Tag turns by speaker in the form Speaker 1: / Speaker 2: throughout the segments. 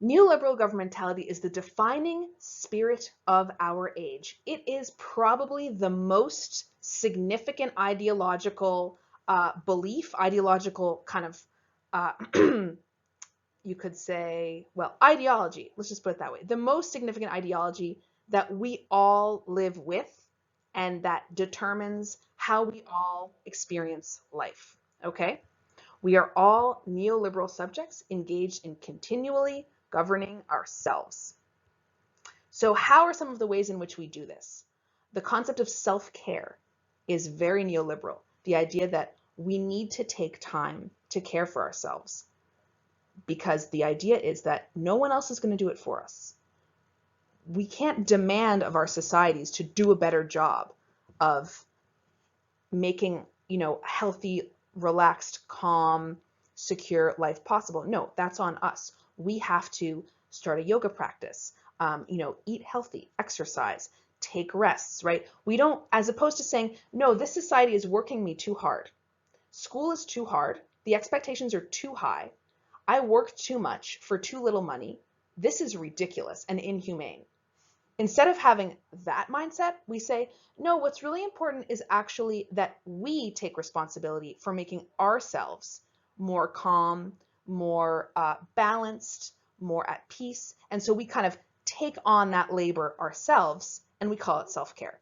Speaker 1: Neoliberal governmentality is the defining spirit of our age. It is probably the most significant ideological belief, ideological kind of, uh, you could say, well, ideology, let's just put it that way. The most significant ideology that we all live with and that determines how we all experience life. Okay? We are all neoliberal subjects engaged in continually governing ourselves. So, how are some of the ways in which we do this? The concept of self care is very neoliberal. The idea that we need to take time to care for ourselves because the idea is that no one else is going to do it for us. We can't demand of our societies to do a better job of making, healthy, relaxed, calm, secure life possible. No, that's on us. We have to start a yoga practice, eat healthy, exercise, take rests, right? We don't, as opposed to saying, no, this society is working me too hard. School is too hard. The expectations are too high. I work too much for too little money. This is ridiculous and inhumane. Instead of having that mindset, we say, no, what's really important is actually that we take responsibility for making ourselves more calm, more balanced, more at peace. And so we kind of take on that labor ourselves and we call it self-care.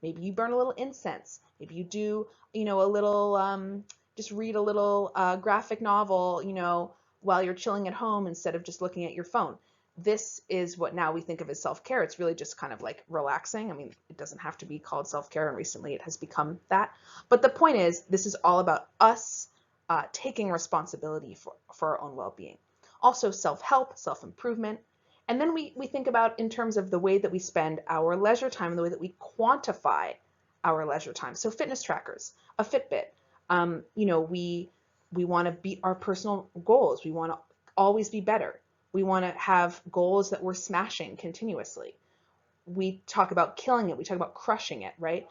Speaker 1: Maybe you burn a little incense. Maybe you do, a little, just read a little graphic novel, while you're chilling at home instead of just looking at your phone. This is what now we think of as self-care. It's really just kind of like relaxing. I mean, it doesn't have to be called self-care, and recently it has become that. But the point is, this is all about us taking responsibility for our own well-being. Also, self-help, self-improvement. And then we think about in terms of the way that we spend our leisure time and the way that we quantify our leisure time. So fitness trackers, a Fitbit. We want to beat our personal goals. We want to always be better. We want to have goals that we're smashing continuously. We talk about killing it. We talk about crushing it, right?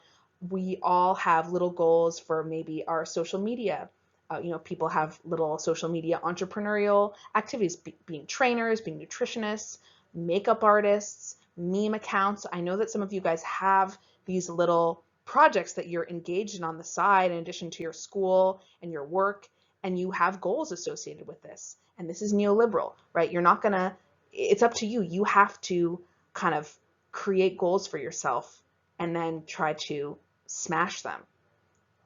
Speaker 1: We all have little goals for maybe our social media. People have little social media entrepreneurial activities, being trainers, being nutritionists, makeup artists, meme accounts. I know that some of you guys have these little projects that you're engaged in on the side in addition to your school and your work, and you have goals associated with this. And this is neoliberal, right? You're not gonna, it's up to you. You have to kind of create goals for yourself and then try to smash them.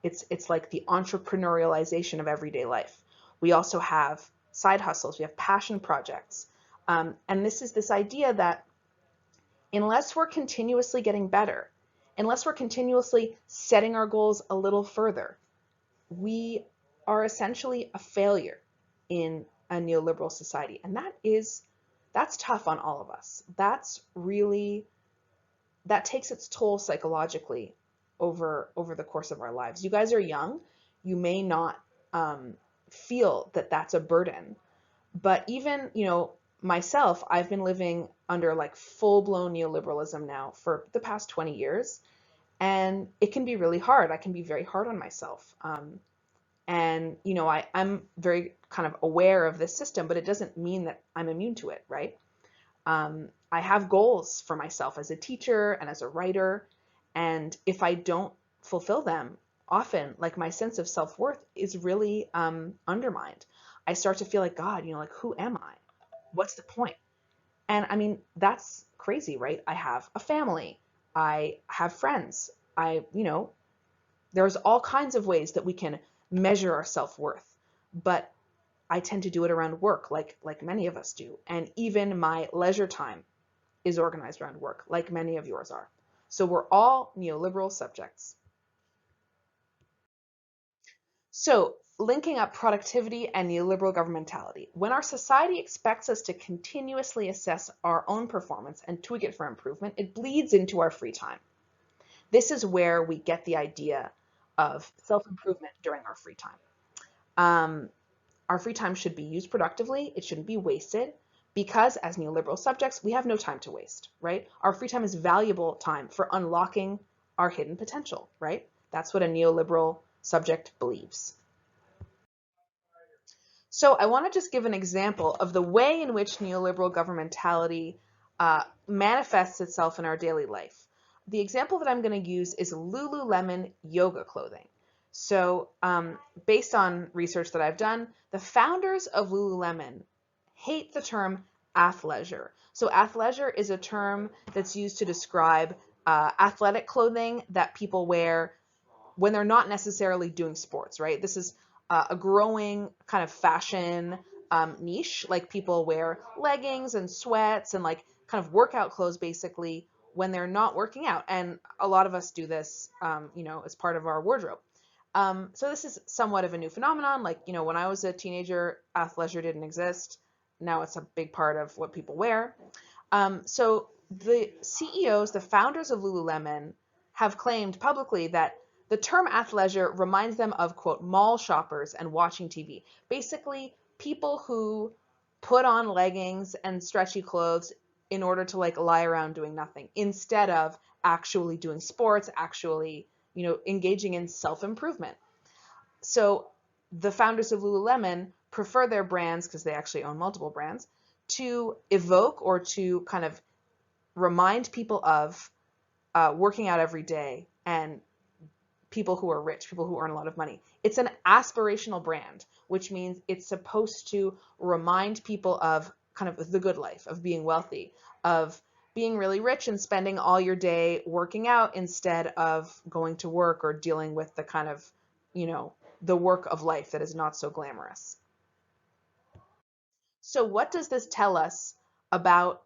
Speaker 1: It's like the entrepreneurialization of everyday life. We also have side hustles. We have passion projects. And this is this idea that unless we're continuously getting better, unless we're continuously setting our goals a little further, we are essentially a failure in a neoliberal society. And that's tough on all of us. That takes its toll psychologically over the course of our lives. You guys are young. You may not feel that that's a burden, but even, myself, I've been living under like full-blown neoliberalism now for the past 20 years, and it can be really hard. I can be very hard on myself. And, I'm very kind of aware of this system, but it doesn't mean that I'm immune to it, right? I have goals for myself as a teacher and as a writer, and if I don't fulfill them, often like my sense of self-worth is really undermined. I start to feel like, God, like, who am I? What's the point? And I mean, that's crazy, right? I have a family. I have friends. There's all kinds of ways that we can measure our self-worth, but I tend to do it around work, like many of us do. And even my leisure time is organized around work, like many of yours are. So we're all neoliberal subjects. So linking up productivity and neoliberal governmentality. When our society expects us to continuously assess our own performance and tweak it for improvement, it bleeds into our free time. This is where we get the idea of self-improvement during our free time. Our free time should be used productively. It shouldn't be wasted because as neoliberal subjects, we have no time to waste, right? Our free time is valuable time for unlocking our hidden potential, right? That's what a neoliberal subject believes. So I want to just give an example of the way in which neoliberal governmentality manifests itself in our daily life. The example that I'm going to use is Lululemon yoga clothing. So based on research that I've done, the founders of Lululemon hate the term athleisure. So athleisure is a term that's used to describe athletic clothing that people wear when they're not necessarily doing sports, right? This is a growing kind of fashion niche. Like people wear leggings and sweats and like kind of workout clothes basically when they're not working out. And a lot of us do this, as part of our wardrobe. So this is somewhat of a new phenomenon. Like, when I was a teenager, athleisure didn't exist. Now it's a big part of what people wear. So the CEOs, the founders of Lululemon, have claimed publicly that the term athleisure reminds them of, quote, mall shoppers and watching TV. Basically, people who put on leggings and stretchy clothes in order to like lie around doing nothing instead of actually doing sports, actually, engaging in self-improvement. So the founders of Lululemon prefer their brands, because they actually own multiple brands, to evoke or to kind of remind people of working out every day and people who are rich, people who earn a lot of money. It's an aspirational brand, which means it's supposed to remind people of kind of the good life, of being wealthy, of being really rich and spending all your day working out instead of going to work or dealing with the kind of, the work of life that is not so glamorous. So what does this tell us about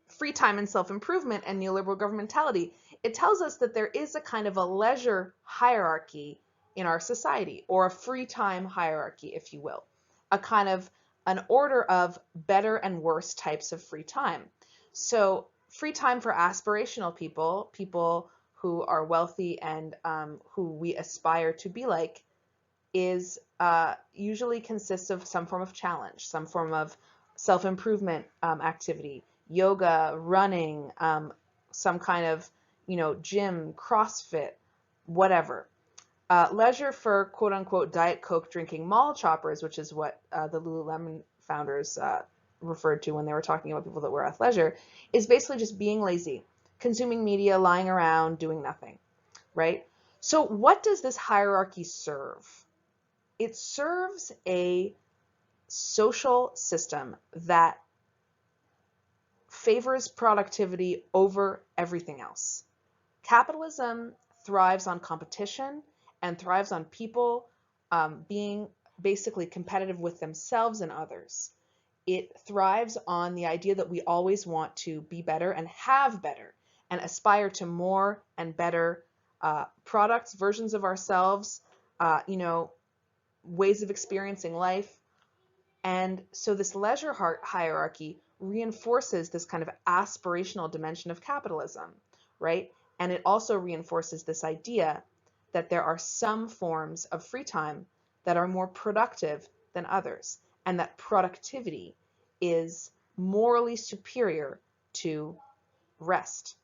Speaker 1: free time and self-improvement and neoliberal governmentality? It tells us that there is a kind of a leisure hierarchy in our society, or a free time hierarchy, if you will, a kind of an order of better and worse types of free time. So free time for aspirational people, people who are wealthy and who we aspire to be like, is usually consists of some form of challenge, some form of self-improvement activity, yoga, running, some kind of, gym, CrossFit, whatever. Leisure for quote unquote Diet Coke drinking mall choppers, which is what the Lululemon founders referred to when they were talking about people that wear athleisure, is basically just being lazy, consuming media, lying around, doing nothing, right? So what does this hierarchy serve? It serves a social system that favors productivity over everything else. Capitalism thrives on competition and thrives on people being basically competitive with themselves and others. It thrives on the idea that we always want to be better and have better and aspire to more and better products, versions of ourselves, ways of experiencing life. And so this leisure hierarchy reinforces this kind of aspirational dimension of capitalism, right? And it also reinforces this idea that there are some forms of free time that are more productive than others, and that productivity is morally superior to rest.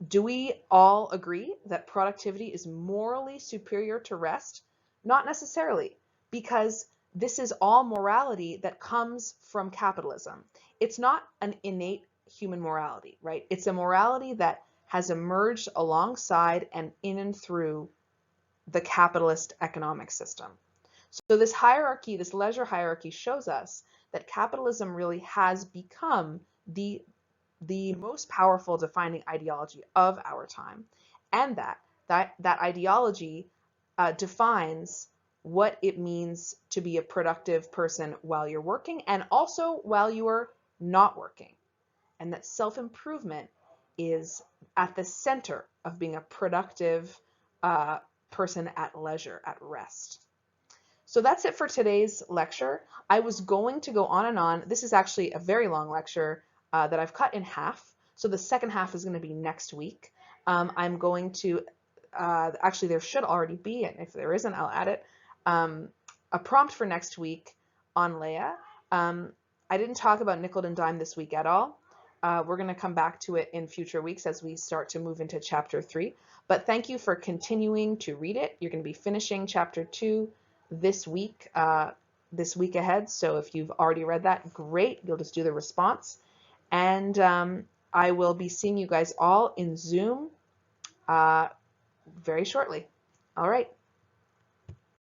Speaker 1: Do we all agree that productivity is morally superior to rest? Not necessarily, because this is all morality that comes from capitalism. It's not an innate human morality, right? It's a morality that has emerged alongside and in and through the capitalist economic system. So this hierarchy, this leisure hierarchy, shows us that capitalism really has become the most powerful defining ideology of our time, and that ideology defines what it means to be a productive person while you're working and also while you are not working, and that self-improvement is at the center of being a productive person at leisure, at rest. So that's it for today's lecture. I was going to go on and on. This is actually a very long lecture that I've cut in half. So the second half is going to be next week. I'm going to, actually there should already be, and if there isn't, I'll add it, a prompt for next week on Leia. I didn't talk about nickel and dime this week at all. We're going to come back to it in future weeks as we start to move into chapter 3. But thank you for continuing to read it. You're going to be finishing chapter 2 this week ahead. So if you've already read that, great. You'll just do the response. And I will be seeing you guys all in Zoom very shortly. All right.